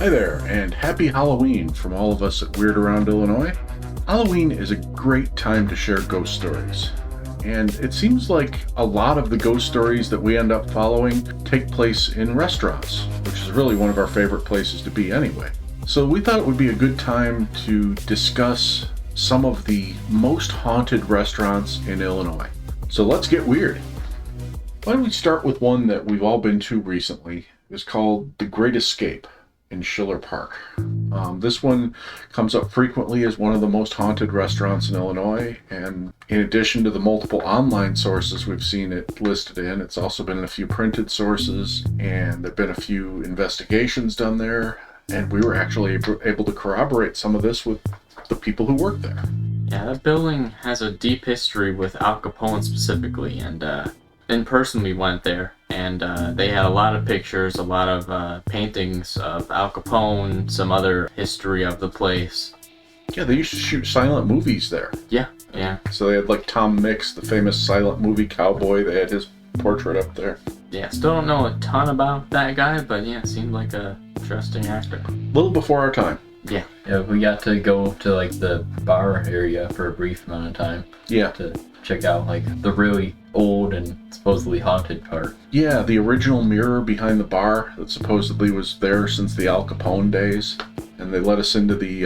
Hi there, and happy Halloween from all of us at Weird Around Illinois. Halloween is a great time to share ghost stories, and it seems like a lot of the ghost stories that we end up following take place in restaurants, which is really one of our favorite places to be anyway. So we thought it would be a good time to discuss some of the most haunted restaurants in Illinois. So let's get weird. Why don't we start with one that we've all been to recently? It's called The Great Escape in Schiller Park. This one comes up frequently as one of the most haunted restaurants in Illinois, and in addition to the multiple online sources we've seen it listed in, it's also been in a few printed sources, and there have been a few investigations done there, and we were actually able to corroborate some of this with the people who work there. Yeah, that building has a deep history with Al Capone specifically, and in person we went there, and they had a lot of pictures, a lot of paintings of Al Capone, some other history of the place. Yeah, they used to shoot silent movies there. Yeah. So they had like Tom Mix, the famous silent movie cowboy, they had his portrait up there. Yeah, still don't know a ton about that guy, but yeah, seemed like a interesting actor. A little before our time. Yeah, we got to go to like the bar area for a brief amount of time. Yeah. To check out like the really old and supposedly haunted part. Yeah, the original mirror behind the bar that supposedly was there since the Al Capone days. And they let us into the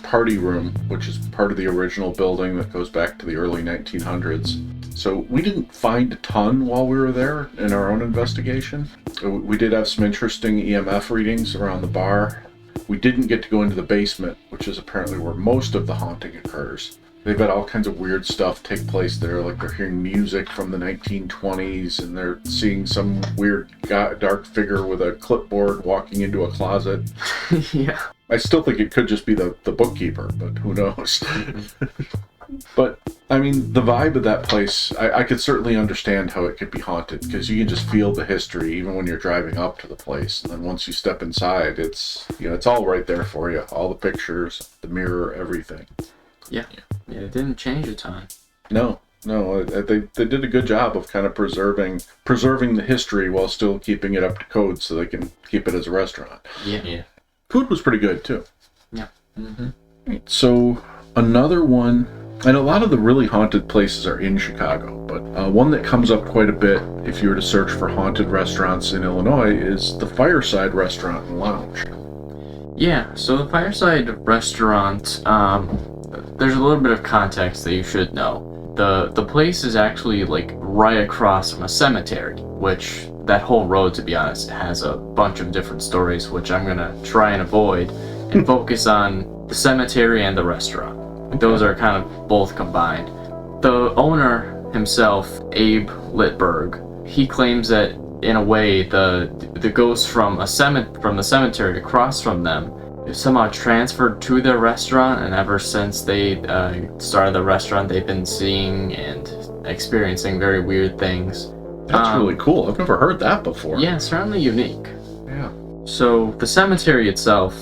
party room, which is part of the original building that goes back to the early 1900s. So we didn't find a ton while we were there in our own investigation. We did have some interesting EMF readings around the bar. We didn't get to go into the basement, which is apparently where most of the haunting occurs. They've had all kinds of weird stuff take place there, like they're hearing music from the 1920s, and they're seeing some weird dark figure with a clipboard walking into a closet. yeah. I still think it could just be the bookkeeper, but who knows? But, I mean, the vibe of that place, I could certainly understand how it could be haunted, because you can just feel the history even when you're driving up to the place. And then once you step inside, it's all right there for you. All the pictures, the mirror, everything. Yeah, it didn't change a ton. No, they did a good job of kind of preserving the history while still keeping it up to code so they can keep it as a restaurant. Yeah. Food was pretty good, too. Yeah. Mm-hmm. Right, so another one, and a lot of the really haunted places are in Chicago, but one that comes up quite a bit if you were to search for haunted restaurants in Illinois is the Fireside Restaurant and Lounge. Yeah, so the Fireside Restaurant, there's a little bit of context that you should know. The place is actually like right across from a cemetery, which that whole road, to be honest, has a bunch of different stories, which I'm gonna try and avoid and focus on the cemetery and the restaurant. Those are kind of both combined. The owner himself, Abe Littberg, he claims that in a way the ghost from the cemetery across from them somehow transferred to their restaurant, and ever since they started the restaurant, they've been seeing and experiencing very weird things. That's really cool. I've never heard that before. Yeah, certainly unique. Yeah. So the cemetery itself,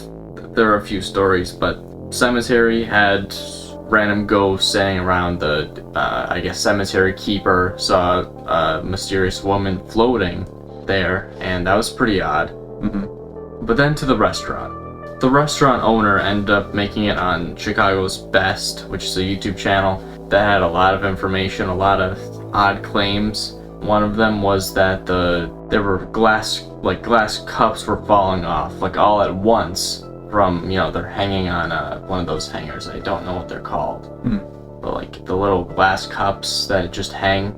there are a few stories, but cemetery had random ghosts standing around the, cemetery keeper saw a mysterious woman floating there, and that was pretty odd. Mm-hmm. But then to the restaurant. The restaurant owner ended up making it on Chicago's Best, which is a YouTube channel that had a lot of information, a lot of odd claims. One of them was that there were glass cups were falling off, like all at once from, they're hanging on one of those hangers. I don't know what they're called. Mm-hmm. But like the little glass cups that just hang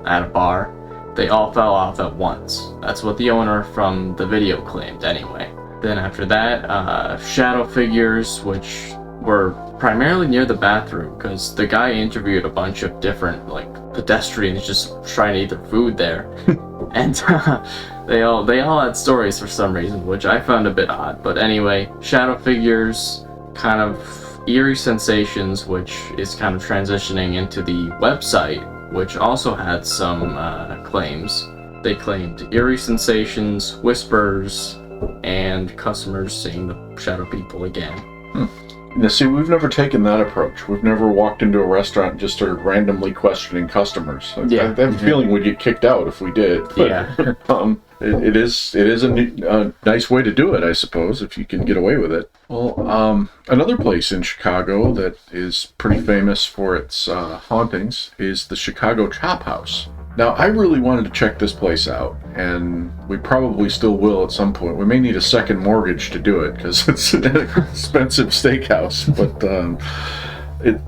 at a bar, they all fell off at once. That's what the owner from the video claimed anyway. Then after that, shadow figures, which were primarily near the bathroom, because the guy interviewed a bunch of different pedestrians just trying to eat their food there, and they all had stories for some reason, which I found a bit odd. But anyway, shadow figures, kind of eerie sensations, which is kind of transitioning into the website, which also had some claims. They claimed eerie sensations, whispers, and customers seeing the shadow people again. Now, see, we've never taken that approach. We've never walked into a restaurant and just started randomly questioning customers. Yeah. I have a feeling we'd get kicked out if we did. But, Yeah. it is a nice way to do it, I suppose, if you can get away with it. Well, another place in Chicago that is pretty famous for its hauntings is the Chicago Chop House. Now, I really wanted to check this place out, and we probably still will at some point. We may need a second mortgage to do it, because it's an expensive steakhouse, but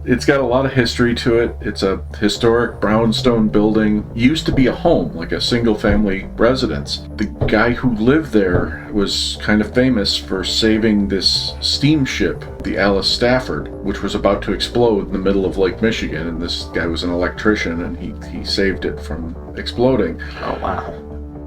it's got a lot of history to it. It's a historic brownstone building. Used to be a home, like a single-family residence. The guy who lived there was kind of famous for saving this steamship, the Alice Stafford, which was about to explode in the middle of Lake Michigan, and this guy was an electrician, and he saved it from exploding. Oh, wow.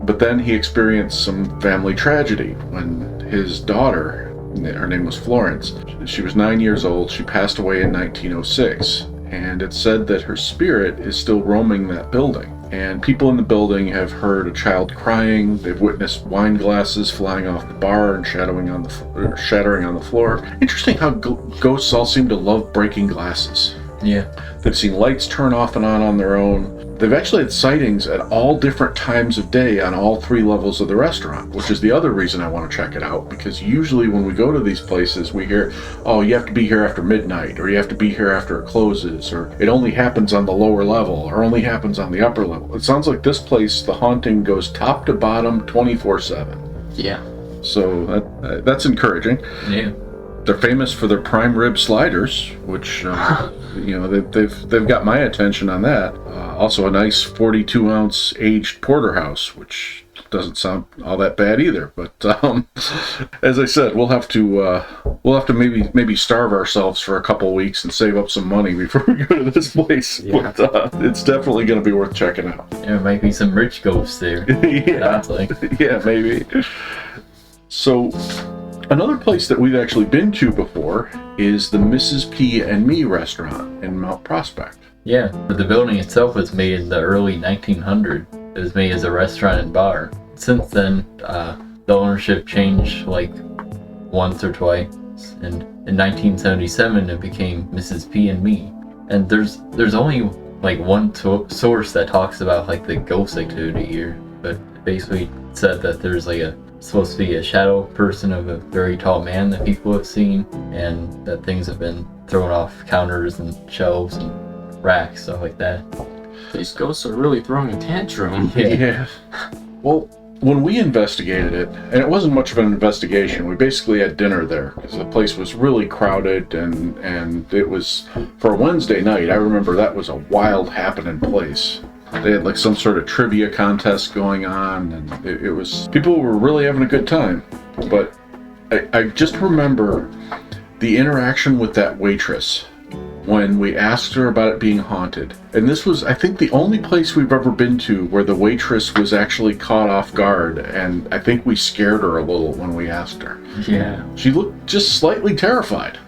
But then he experienced some family tragedy when his daughter, her name was Florence, she was 9 years old. She passed away in 1906, and it's said that her spirit is still roaming that building. And people in the building have heard a child crying. They've witnessed wine glasses flying off the bar and shattering on the floor. Interesting how ghosts all seem to love breaking glasses. Yeah. They've seen lights turn off and on their own. They've actually had sightings at all different times of day on all 3 levels of the restaurant, which is the other reason I want to check it out, because usually when we go to these places, we hear, oh, you have to be here after midnight, or you have to be here after it closes, or it only happens on the lower level, or only happens on the upper level. It sounds like this place, the haunting goes top to bottom 24/7. Yeah. So that's encouraging. Yeah. They're famous for their prime rib sliders, which they've got my attention on that. Also, a nice 42-ounce aged porterhouse, which doesn't sound all that bad either. But as I said, we'll have to maybe starve ourselves for a couple weeks and save up some money before we go to this place. Yeah. But it's definitely going to be worth checking out. There might be some rich ghosts there. Yeah, Sounds like. yeah, maybe. So. Another place that we've actually been to before is the Mrs. P and Me restaurant in Mount Prospect. Yeah, but the building itself was made in the early 1900s. It was made as a restaurant and bar. Since then, the ownership changed like once or twice, and in 1977 it became Mrs. P and Me. And there's only like one source that talks about like the ghost activity here, but it basically said that there's like supposed to be a shadow person of a very tall man that people have seen, and that things have been thrown off counters and shelves and racks, stuff like that. These ghosts are really throwing a tantrum. Yeah. Well, when we investigated it, and it wasn't much of an investigation, we basically had dinner there because the place was really crowded, and it was for a Wednesday night. I remember that was a wild happening place. They had like some sort of trivia contest going on, and it was, people were really having a good time. But I just remember the interaction with that waitress when we asked her about it being haunted. And this was, I think, the only place we've ever been to where the waitress was actually caught off guard, and I think we scared her a little when we asked her. Yeah. She looked just slightly terrified.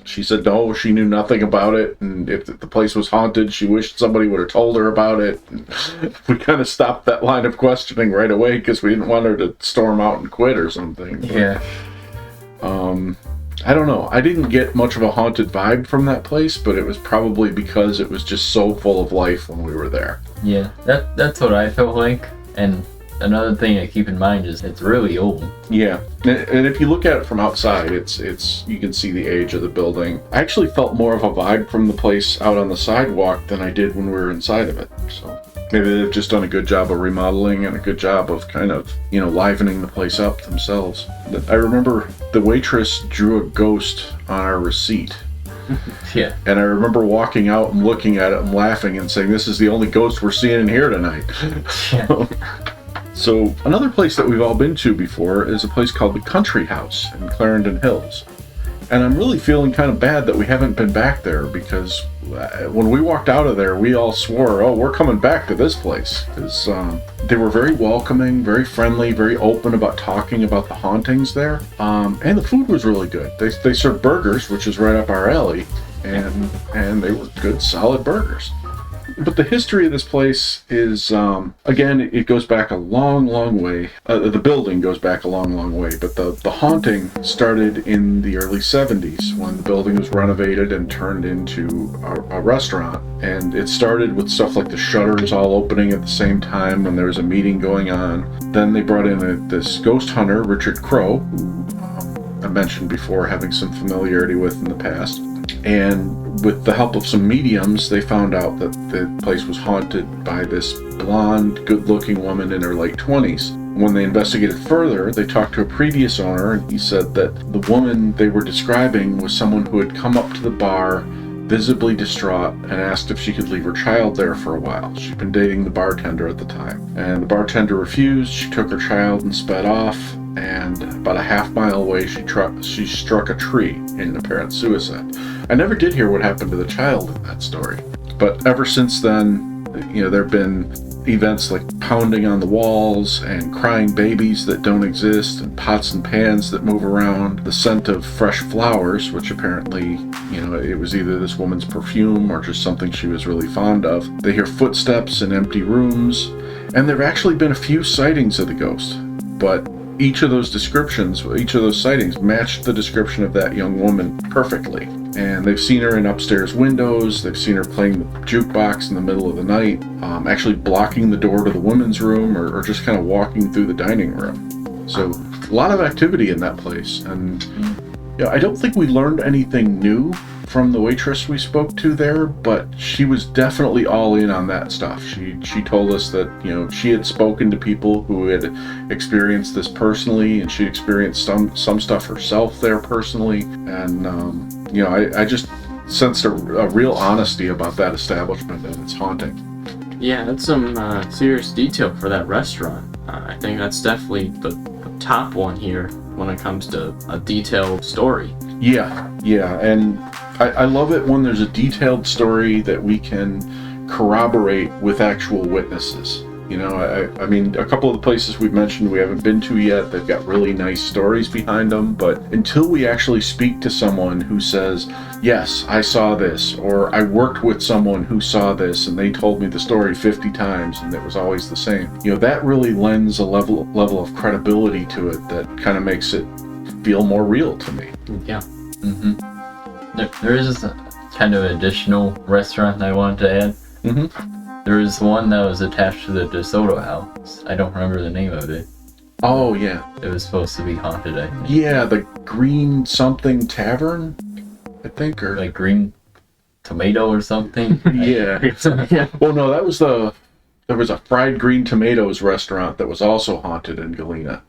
She said no, she knew nothing about it, and if the place was haunted, she wished somebody would have told her about it. And we kind of stopped that line of questioning right away because we didn't want her to storm out and quit or something. But, Yeah. I don't know. I didn't get much of a haunted vibe from that place, but it was probably because it was just so full of life when we were there. Yeah, that's what I felt like. And another thing to keep in mind is it's really old. Yeah, and if you look at it from outside, it's you can see the age of the building. I actually felt more of a vibe from the place out on the sidewalk than I did when we were inside of it. So maybe they've just done a good job of remodeling and a good job of kind of, livening the place up themselves. I remember the waitress drew a ghost on our receipt. Yeah. And I remember walking out and looking at it and laughing and saying, this is the only ghost we're seeing in here tonight. So another place that we've all been to before is a place called the Country House in Clarendon Hills. And I'm really feeling kind of bad that we haven't been back there, because when we walked out of there, we all swore, oh, we're coming back to this place. Because they were very welcoming, very friendly, very open about talking about the hauntings there. And the food was really good. They served burgers, which is right up our alley, and they were good, solid burgers. But the history of this place is, again, it goes back a long, long way. The building goes back a long, long way, but the haunting started in the early 70s when the building was renovated and turned into a restaurant. And it started with stuff like the shutters all opening at the same time when there was a meeting going on. Then they brought in this ghost hunter, Richard Crowe, who I mentioned before having some familiarity with in the past. And with the help of some mediums, they found out that the place was haunted by this blonde, good-looking woman in her late 20s. When they investigated further, they talked to a previous owner, and he said that the woman they were describing was someone who had come up to the bar, visibly distraught, and asked if she could leave her child there for a while. She'd been dating the bartender at the time. And the bartender refused. She took her child and sped off. And about a half-mile away, she struck a tree in apparent suicide. I never did hear what happened to the child in that story. But ever since then, there have been events like pounding on the walls and crying babies that don't exist and pots and pans that move around, the scent of fresh flowers, which apparently, it was either this woman's perfume or just something she was really fond of. They hear footsteps in empty rooms, and there have actually been a few sightings of the ghost. But each of those sightings matched the description of that young woman perfectly. And they've seen her in upstairs windows, they've seen her playing the jukebox in the middle of the night, actually blocking the door to the women's room, or just kind of walking through the dining room. So a lot of activity in that place. And I don't think we learned anything new from the waitress we spoke to there, but she was definitely all in on that stuff. She told us that she had spoken to people who had experienced this personally, and she experienced some stuff herself there personally. And I just sensed a real honesty about that establishment and its haunting. Yeah, that's some serious detail for that restaurant. I think that's definitely the top one here when it comes to a detailed story. Yeah, and I love it when there's a detailed story that we can corroborate with actual witnesses. I mean, a couple of the places we've mentioned we haven't been to yet, they've got really nice stories behind them, but until we actually speak to someone who says, yes, I saw this, or I worked with someone who saw this and they told me the story 50 times and it was always the same, that really lends a level of credibility to it that kind of makes it feel more real to me. Yeah. Mm-hmm. There is a kind of additional restaurant I wanted to add. Mm-hmm. There was one that was attached to the DeSoto house. I don't remember the name of it. Oh, yeah. It was supposed to be haunted, I think. Yeah, the Green Something Tavern, I think, or... Like Green Tomato or something? Yeah. Well, no, there was a Fried Green Tomatoes restaurant that was also haunted in Galena.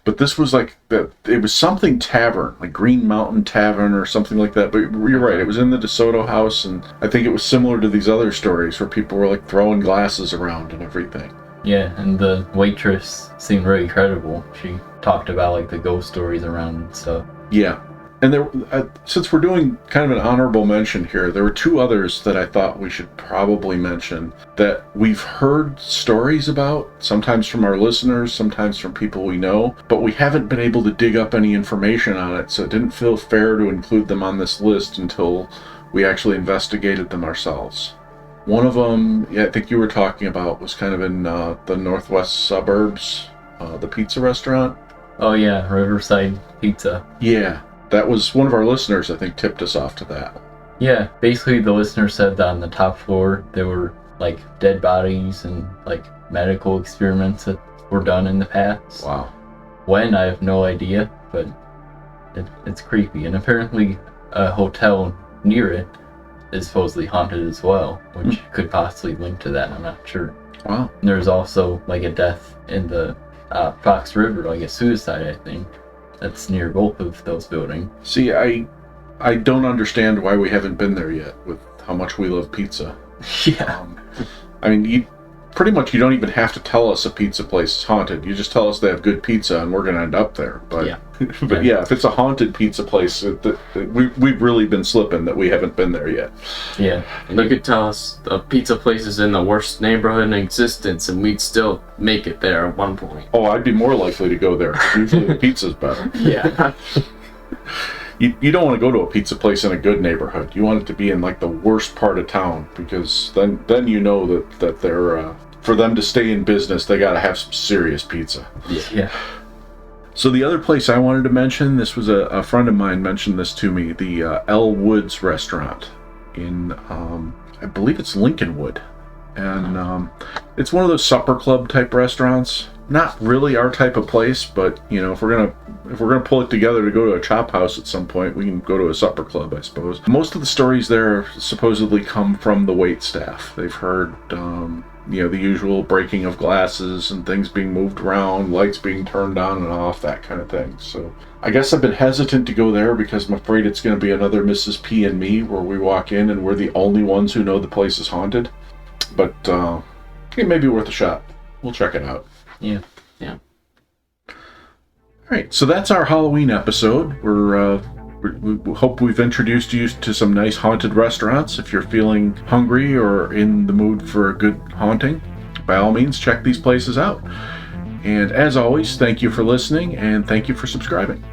But this was it was something tavern, like Green Mountain Tavern or something like that. But you're right, it was in the DeSoto house, and I think it was similar to these other stories where people were throwing glasses around and everything. Yeah, and the waitress seemed really credible. She talked about the ghost stories around and stuff. Yeah. And there, since we're doing kind of an honorable mention here, there were two others that I thought we should probably mention that we've heard stories about, sometimes from our listeners, sometimes from people we know, but we haven't been able to dig up any information on it, so it didn't feel fair to include them on this list until we actually investigated them ourselves. One of them, I think you were talking about, was kind of in the northwest suburbs, the pizza restaurant. Oh yeah, Riverside Pizza. Yeah. That was one of our listeners, I think, tipped us off to that. Yeah, basically the listener said that on the top floor there were dead bodies and medical experiments that were done in the past. Wow. When, I have no idea, but it's creepy. And apparently a hotel near it is supposedly haunted as well, which could possibly link to that, I'm not sure. Wow. And there's also a death in the Fox River, a suicide, I think. That's near both of those buildings. See, I don't understand why we haven't been there yet with how much we love pizza. Yeah. I mean, you don't even have to tell us a pizza place is haunted. You just tell us they have good pizza and we're going to end up there. But yeah. But yeah, if it's a haunted pizza place, we've really been slipping that we haven't been there yet. Yeah. You could tell us a pizza place is in the worst neighborhood in existence and we'd still make it there at one point. Oh, I'd be more likely to go there. Usually the pizza's better. Yeah. You don't want to go to a pizza place in a good neighborhood. You want it to be in like the worst part of town, because then you know that they're for them to stay in business, they got to have some serious pizza. Yeah. So the other place I wanted to mention, this was a friend of mine mentioned this to me, the L. Woods restaurant in, I believe it's Lincolnwood. And it's one of those supper club type restaurants. Not really our type of place, but you know, if we're gonna pull it together to go to a chop house at some point, we can go to a supper club, I suppose. Most of the stories there supposedly come from the wait staff. They've heard you know, the usual breaking of glasses and things being moved around, lights being turned on and off, that kind of thing. So I guess I've been hesitant to go there because I'm afraid it's going to be another Mrs. P and me, where we walk in and we're the only ones who know the place is haunted. But it may be worth a shot. We'll check it out. Yeah. All right, so that's our Halloween episode. We hope we've introduced you to some nice haunted restaurants. If you're feeling hungry or in the mood for a good haunting, by all means, check these places out. And as always, thank you for listening, and thank you for subscribing.